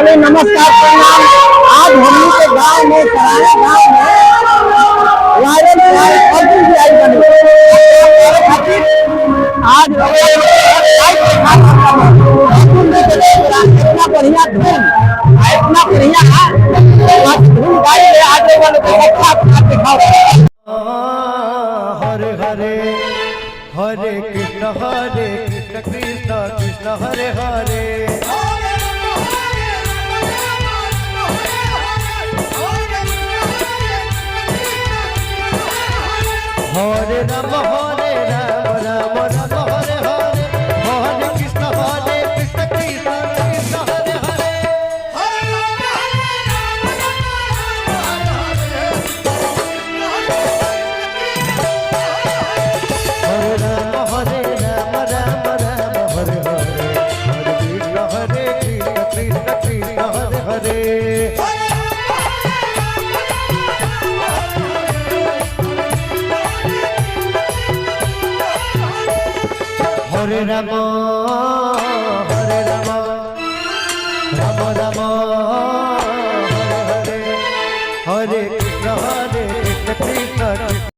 हरे नमस्कार प्रणाम। आज हमनी के गांव में कराया गांव में वायरल अर्जुन जी आई बने खातिर आज अर्जुन जी के इतना बढ़िया धुन इतना बढ़िया धुन गाई है आज वालों को अच्छा दिखाओ। हरे हरे हरे कृष्ण कृष्ण कृष्ण हरे हरे हरे राम राम राम हरे हरे हरे कृष्ण कृष्ण कृष्ण हरे हरे हरे राम राम राम हरे हरे हरे कृष्ण कृष्ण हरे हरे हरे राम